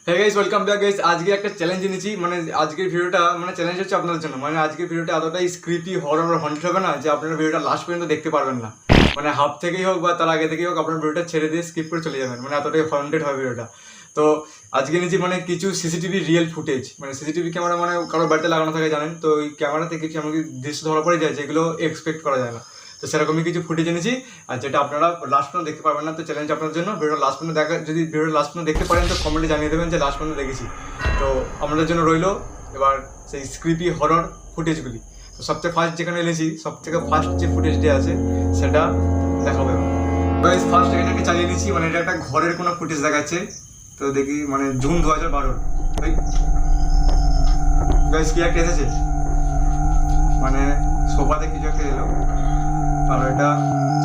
হে guys, welcome back guys. আজকে একটা challenge এনেছি, মানে আজকের ভিডিওটা মানে চ্যালেঞ্জ হচ্ছে আপনাদের জন্য। মানে আজকের ভিডিওটা এতটাই স্ক্রিপি হরর আর হন্টেড হবে না যে আপনারা ভিডিওটা লাস্ট পর্যন্ত দেখতে পারবেন না। মানে হাফ থেকেই হোক বা তার আগে থেকেই হোক আপনার ভিডিওটা ছেড়ে দিয়ে স্কিপ করে চলে যাবেন, মানে এতটাই হন্টেড হবে ভিডিওটা। তো আজকে এনেছি মানে কিছু সিসিটিভি রিয়েল ফুটেজ, মানে সিসিটিভি ক্যামেরা মানে কারোর বাড়িতে লাগানো থাকে জানেন তো, ওই ক্যামেরাতে কিছু এমন দৃশ্য ধরা পড়ে যায় যেগুলো এক্সপেক্ট করা যায় না। তো সেরকমই কিছু ফুটেজ এনেছি, আর যেটা আপনারা লাস্ট পর্যন্ত দেখতে পারবেন না। তো চ্যালেঞ্জ আপনার জন্য, ভিডিও লাস্ট পর্যন্ত দেখা, যদি ভিডিও লাস্ট পর্যন্ত দেখতে পারেন তো কমেন্টে জানিয়ে দেবেন যে লাস্ট পর্যন্ত দেখেছি। তো আমাদের জন্য রইলো এবার সেই স্ক্রিপি হরর ফুটেজগুলি। তো সবথেকে ফার্স্ট যেখানে এনেছি, সবথেকে ফার্স্ট যে ফুটেজটি আছে সেটা দেখাবো। গাইস ফার্স্ট এটাকে চালিয়ে নিয়েছি, মানে এটা একটা ঘরের কোনো ফুটেজ দেখাচ্ছে। তো দেখি মানে জুন 2012। গাইস কি একটা এসেছে, মানে সোফাতে কিছু একটা এলো আর এটা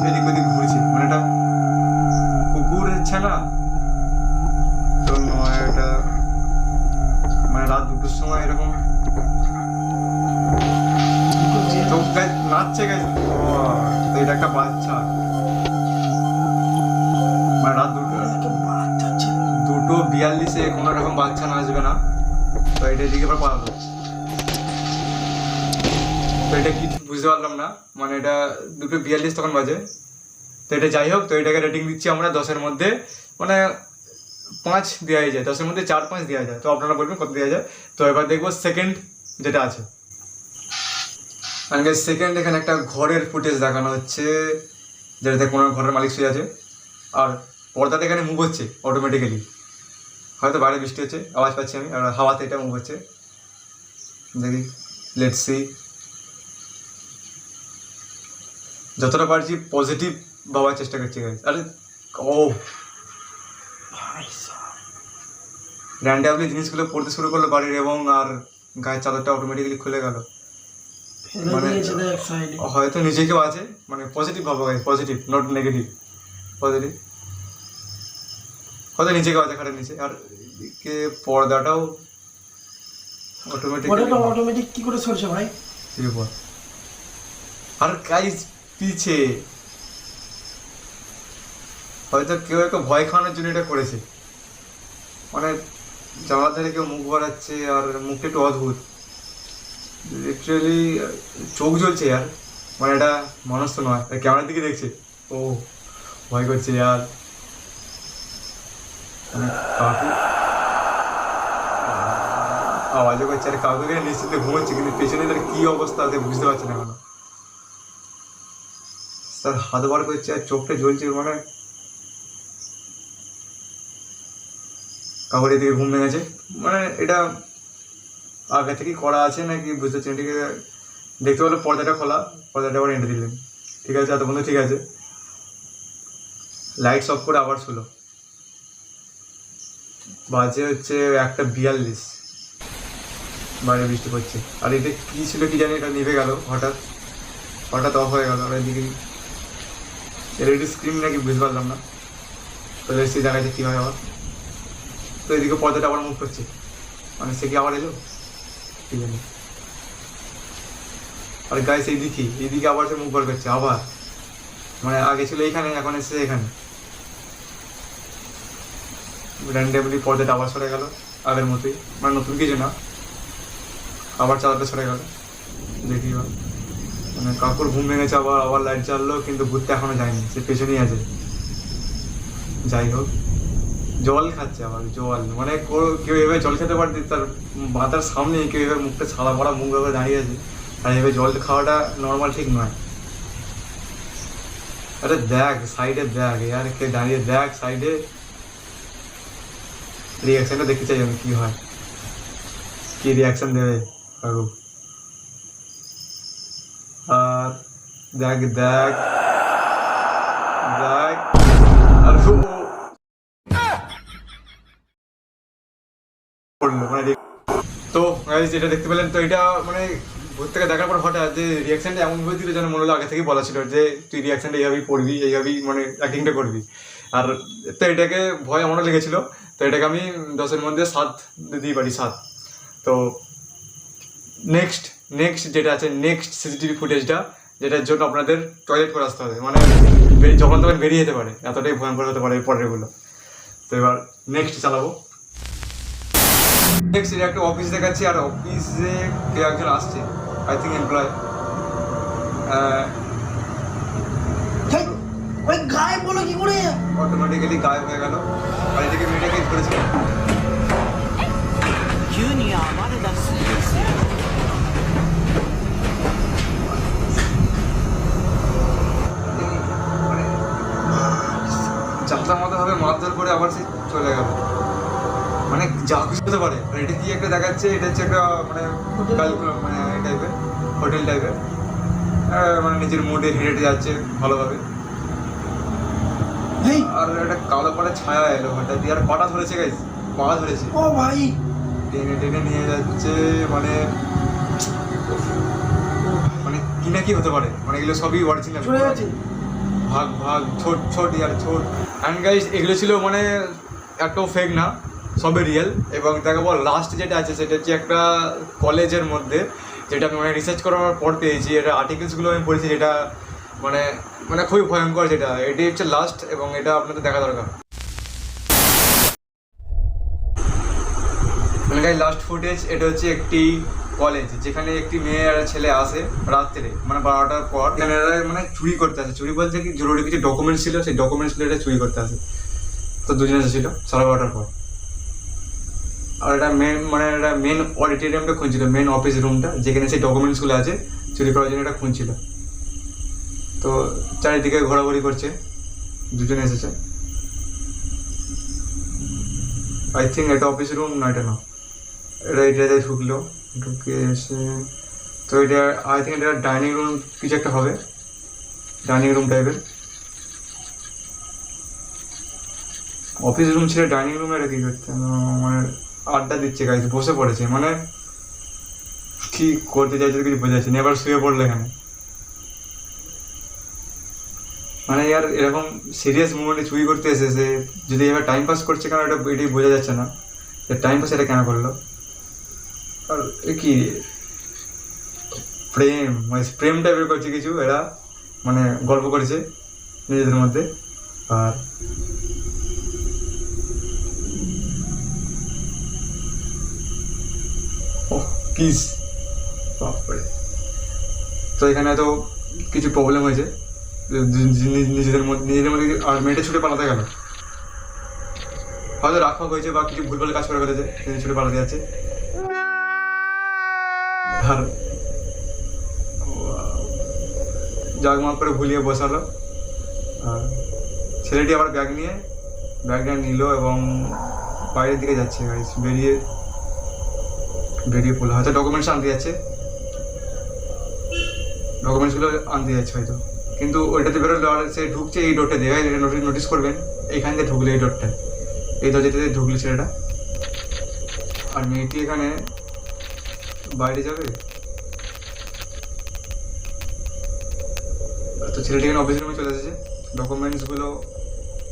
এদিক ওদিক ঘুরছে, মানে এটা কুকুর হচ্ছে না তো নয়, এটা মানে রাত 2টোর সময় এরকম তো নাচছে গেছে। তো এটা একটা বাচ্চা, মানে রাত 2:42 কোনো রকম বাচ্চা নাচবে না। তো এটা এদিকে এবার পালালো। তো এটা কিছু বুঝতে পারলাম না, মানে এটা 2:42 তখন বাজে। তো এটা যাই হোক, তো এটাকে রেটিং দিচ্ছি আমরা 10-এর মধ্যে, মানে 5 দেওয়াই যায়, 10-এর মধ্যে 4-5 দেওয়া যায়। তো আপনারা বলবেন কত দেওয়া যায়। তো এবার দেখবো সেকেন্ড যেটা আছে। সেকেন্ড এখানে একটা ঘরের ফুটেজ দেখানো হচ্ছে, যেটাতে কোনো ঘরের মালিক শুয়ে আছে আর পর্দাটা এখানে মুভ হচ্ছে অটোমেটিক্যালি। হয়তো বাইরে বৃষ্টি হচ্ছে, আওয়াজ পাচ্ছি আমি, আর হাওয়াতে এটা মুভ হচ্ছে। দেখি, লেটস সি। যতটা পারছি পজিটিভ ভাবার চেষ্টা করছি গাইস। আরে ও র্যান্ডামলি জিনিসগুলো পড়তে শুরু করলো বাড়ির, এবং আর গায়ের চাদরটা অটোমেটিক্যালি খুলে গেল। মানে হয়তো নিচে কেউ আছে, মানে পজিটিভ ভাবো guys, positive not negative, positive. হয়তো নিচে কেউ আছে খাটের নিচে, আর এদিকে পর্দাটাও অটোমেটিক কি করে সরছে ভাই? আর গাইস পিছে হয়তো কেউ একটা ভয় খাওয়ানোর জন্য এটা করেছে, মানে জানলার ধারে কেউ মুখ বাড়াচ্ছে আর মুখটা একটু অদ্ভুত, লিটারালি চোখ জ্বলছে আর, মানে এটা মানুষ তো নয়, ক্যামেরার দিকে দেখছে। ও ভয় করছে আর কাকু আওয়াজও করছে, আর কাকুকে নিশ্চিন্তে ঘুমোচ্ছে, কিন্তু পেছনে তার কি অবস্থা আছে বুঝতে পারছে না এখনো। তার হাত বার করছে আর চোখটা জ্বলছে, মানে কাকুর এদিকে ঘুম ভেঙেছে। মানে এটা আগে থেকেই করা আছে নাকি বুঝতে পারছি না। ঠিক আছে, দেখতে পেলো পর্দাটা খোলা, পর্দাটা আবার এঁটে দিলেন। ঠিক আছে, এত বন্ধু ঠিক আছে। লাইটস অফ করে আবার শুলো, বাজে হচ্ছে 1:42, বাইরে বৃষ্টি পড়ছে। আর এটা কী ছিল কি জানি, এটা নিভে গেল হঠাৎ, হঠাৎ অফ হয়ে গেল। আর এদিকে এলইডি স্ক্রিন নাকি বুঝতে পারলাম না। তো এসে দেখা যাচ্ছে কী হয় আবার। তো এদিকে পর্দাটা আবার মুভ করছে, মানে সে কি আবার এলো কি জানি। আর গাইস এইদিকে আবার সে মুভ বার করছে আবার, মানে আগে ছিল এইখানে, এখন এসে এখানে। র্যান্ডামলি পর্দাটা আবার সরে গেল আগের মতোই, মানে নতুন কিছু না, আবার চালাতে সরে গেল। দেখি মানে কাকুর ঘুম ভেঙেছে, আবার লাইট জ্বাললো, কিন্তু ঘুরতে এখনো যায়নি, সে পেছনেই আছে। যাই হোক, জল খাচ্ছে আবার, জল মানে কেউ এভাবে জল খেতে পারছে, তার মাথার সামনে কেউ এভাবে মুখটা ছাড়া পড়া মুখ এভাবে দাঁড়িয়ে আছে, আর এভাবে জল খাওয়াটা নর্মাল ঠিক নয়। আরে দেখ সাইডে, দেখ ইয়ার কে দাঁড়িয়ে, দেখ সাইডে। রিয়াকশনটা দেখতে চাই আমি, কি হয়, কি রিয়াকশন দেবে কাকু। আর দেখ দেখ দেখ, আর পড়লো মানে। তো যেটা দেখতে পেলেন, তো এটা মানে ভূত থেকে দেখার পর হঠাৎ যে রিয়াকশনটা এমনভাবে দিল যেন মনে হলো আগে থেকেই বলা ছিল যে তুই রিয়াকশনটা এইভাবেই পড়বি, এইভাবেই মানে অ্যাক্টিংটা করবি। আর তো এটাকে ভয় এমনও লেগেছিল, তো এটাকে আমি 10-এর মধ্যে 7 দিতেই পারি, 7। তো নেক্সট যেটা আছে, নেক্সট সিসিটিভি ফুটেজটা, যেটার জন্য আপনাদের টয়লেট করে আসতে হবে, মানে যখন তখন বেরিয়ে যেতে পারে, এতটাই ভয়ঙ্কর হতে পারে পরেরগুলো। তো এবার নেক্সট চালাবো। নেক্সট এটা একটা অফিস দেখাচ্ছি, আর অফিসে কেউ একজন আসছে, আই থিঙ্ক এমপ্লয়। হেই, ভাই গায়েব বলো কি করে? অটোমেটিক্যালি গায়েব হয়ে গেল। আর এদিকে মেয়েটাকে ধরেছিল। যাত্রা মতো ভাবে মারধর করে আবার সে চলে গেল। মানে যা কিছু হতে পারে। আর এটা কি একটা দেখাচ্ছে, এটা হচ্ছে একটা মানে মানে এই টাইপের হোটেল টাইপের, মানে নিজের মুডে হেঁটে হেঁটে যাচ্ছে ভালোভাবে। হেই, আর একটা কালো পরে ছায়া এলো হঠাৎ দিয়ে, আর পাটা ধরেছে গাইস, পা ধরেছে, ও ভাই টেনে টেনে নিয়ে যাচ্ছে। মানে মানে কি না কি হতে পারে, মানে এগুলো সবই অরিজিনাল। চলে গেছে। ভাগ ভাগ ছোট ছোট ইয়ার ছোট। অ্যান্ড গাইস এগুলো ছিল মানে একটাও ফেক না, সবই রিয়েল। এবং তাকে বল লাস্ট যেটা আছে সেটা হচ্ছে একটা কলেজের মধ্যে, যেটা আমি মানে রিসার্চ করার পর পেয়েছি। এটা আর্টিকেলসগুলো আমি পড়েছি, যেটা মানে মানে খুবই ভয়ঙ্কর। যেটা এটি হচ্ছে লাস্ট, এবং এটা আপনাদের দেখা দরকার। মানে গাইস লাস্ট ফুটেজ, এটা হচ্ছে একটি কলেজ যেখানে একটি মেয়ে আর ছেলে আসে রাত্রে, মানে 12টার পর। এখানে এরা মানে চুরি করতে আসে। চুরি বলতে কি, জরুরি কিছু ডকুমেন্টস ছিল, সেই ডকুমেন্টসগুলো এটা চুরি করতে আসে। তো দুজনে এসেছিল 12:30টার পর। আর এটা মেন মানে এটা মেন অডিটোরিয়ামটা খুঁজছিল, মেন অফিস রুমটা যেখানে সেই ডকুমেন্টসগুলো আছে চুরি করার জন্য এটা খুঁজছিল। তো চারিদিকে ঘোরাঘুরি করছে, দুজনে এসেছে। আই থিঙ্ক এটা অফিস রুম না, এটা না, এটা এটাতে ঢুকলো, ঢুকে এসে তো এটা আই থিঙ্ক এটা ডাইনিং রুম কিছু একটা হবে, ডাইনিং রুম টাইপের। অফিস রুম ছিল, ডাইনিং রুমে এটা কি করতে, মানে আড্ডা দিচ্ছে গাইজ, বসে পড়েছে। মানে কি করতে চাইছে কিছু বোঝা যাচ্ছে না। এবার শুয়ে পড়লো এখানে। মানে ইয়ার এরকম সিরিয়াস মুভমেন্টে চুরি করতে এসেছে, যদি এবার টাইম পাস করছে কেন এটা এটাই বোঝা যাচ্ছে না, টাইম পাস এটা কেন করলো। আর এ কি প্রেম, মানে প্রেম টাইপের করছে কিছু এরা, মানে গল্প করেছে নিজেদের মধ্যে। আর কিস, বাপরে। তো এখানে তো কিছু প্রবলেম হয়েছে নিজেদের মধ্যে। আর মেয়েটা ছুটে পালাতে গেল, হয়তো রাগ ফাগ হয়েছে বা কিছু ভুলভাল কাজ করে ফেলেছে, ছুটে পালাতে যাচ্ছে। আর জাগমাগ করে ভুলিয়ে বসালো। আর ছেলেটি আবার ব্যাগটা নিল এবং বাইরের দিকে যাচ্ছে গাইস, বেরিয়ে পড়লো। হয়তো ডকুমেন্টস আনতে যাচ্ছে, ডকুমেন্টসগুলো আনতে যাচ্ছে হয়তো। কিন্তু ওইটাতে বেরোলো, আর সে ঢুকছে এই ডোরটা দিয়ে। এটা নোটিস করবেন, এইখান দিয়ে ঢুকলো, এই ডোরটা, এই দরজাটাতে ঢুকলো ছেলেটা। আর মেয়েটি এখানে বাইরে যাবে। তো ছেলেটি এখানে অফিস রুমে চলে এসেছে, ডকুমেন্টসগুলো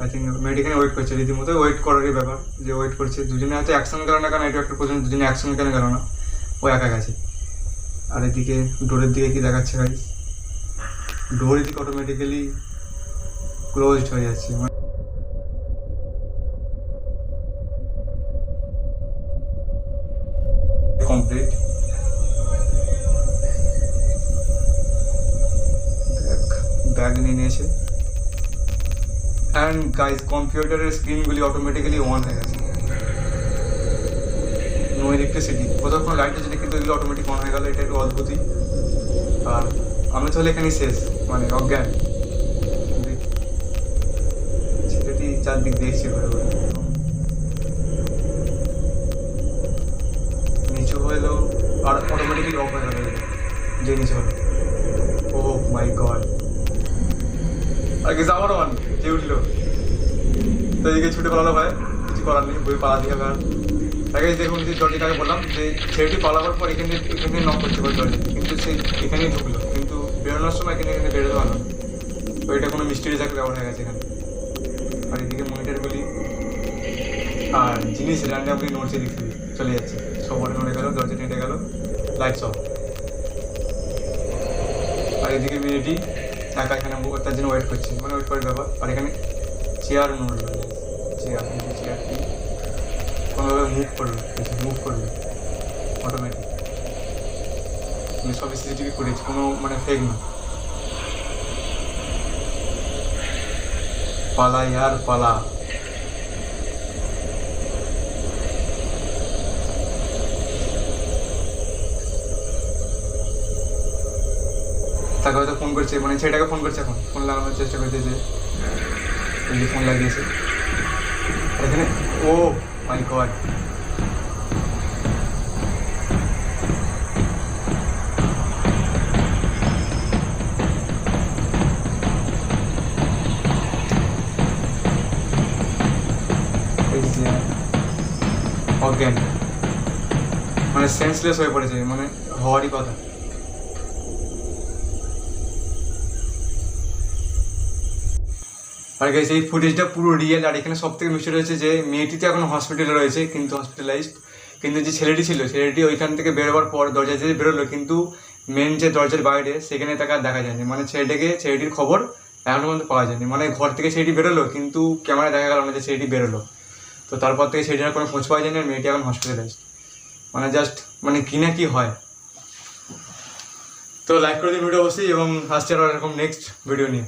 আই থিঙ্ক মেয়েটি এখানে ওয়েট করছে, রীতিমতো ওয়েট করারই ব্যাপার, যে ওয়েট করছে। দুজনে হয়তো একসঙ্গে গেল না, কারণ এটা একটা প্রশ্ন, দুজনে একসঙ্গে কেন গেল না, ও একা গেছে। আর এদিকে ডোরের দিকে কি দেখাচ্ছে গাইস, ডোর এদিকে অটোমেটিক্যালি ক্লোজড হয়ে যাচ্ছে। কমপ্লিট। ব্যাগ নিয়ে নিয়েছে। অ্যান্ড গাইস কম্পিউটারের স্ক্রিনগুলি অটোমেটিক্যালি অন হয়ে গেছে, নো ইলেকট্রিসিটি, কোথাও কোনো লাইট আছে, কিন্তু এগুলো অটোমেটিক অন হয়ে গেল। এটা একটু অদ্ভুতই। আর আমি তাহলে এখানেই শেষ, মানে অজ্ঞান। ছেলেটি চারদিক দেখছে ঘুরে ঘুরে, নিচু হলো আর অটোমেটিক্যালি অফ হয়ে গেল, যে নিচে হলো। ও মাই গড। আর কিছু আবার ওয়ান যে উঠলো, তো এদিকে ছুটে পালালো ভাই, কিছু করার নেই, বই পালা দিয়ে ভাই। তাকে দেখুন যে দরজাটাকে বললাম যে ছেলেটি পালাবার পর এখানে নক করতে পারে দরজা, কিন্তু সে এখানেই ঢুকলো, কিন্তু বেরোনোর সময় এখানে বেরোতে পারলো না। তো এটা কোনো মিস্ট্রি থাকলে ব্যবহার হয়ে গেছে এখানে। আর এদিকে মনিটরগুলি আর জিনিস র্যান্ডামলি নড়ছে, দিক থেকে চলে যাচ্ছে, সবার নড়ে গেল, দরজা নেটে গেল, লাইটস অফ। আর এদিকে মেয়েটি একা এখানে তার জন্য ওয়েট করছে, মানে ওয়েট করার ব্যাপার। আর এখানে চেয়ার নড়লো, চেয়ারটি কোনোভাবে মুভ করবে অটোমেটিক। আমি সবই সিসিটিভি করেছি, কোনো মানে ফেক না। পালা ইয়ার পালা। তাকে হয়তো ফোন করছে, মানে ছেলেটাকে ফোন করছে, এখন ফোন লাগানোর চেষ্টা করতেছে, ফোন লাগিয়েছে এখানে। ও মাই গড, অজ্ঞান, মানে সেন্সলেস হয়ে পড়েছে, মানে হওয়ারই কথা। আর গাইস এই ফুটেজটা পুরো রিয়েল। আর এখানে সব থেকে মিস্টার হয়েছে যে মেয়েটি তো এখন হসপিটালে রয়েছে, কিন্তু হসপিটালাইজড, কিন্তু যে ছেলেটি ছিল, ছেলেটি ওইখান থেকে বেরোবার পর দরজা দিয়ে বেরোলো, কিন্তু মেন যে দরজার বাইরে সেখানে তাকে আর দেখা যায়নি। মানে ছেলেটির খবর এখনো পর্যন্ত পাওয়া যায়নি। মানে ঘর থেকে ছেলেটি বেরোলো, কিন্তু ক্যামেরায় দেখা গেল না যে ছেলেটি বেরোলো। তো তারপর থেকে ছেলেটির কোনো খোঁজ পাওয়া যায়নি, আর মেয়েটি এখন হসপিটালাইজড। মানে জাস্ট মানে কি না কি হয়। তো লাইক করে দিন ভিডিও অবশ্যই, এবং আসছে আর এরকম নেক্সট ভিডিও নিয়ে।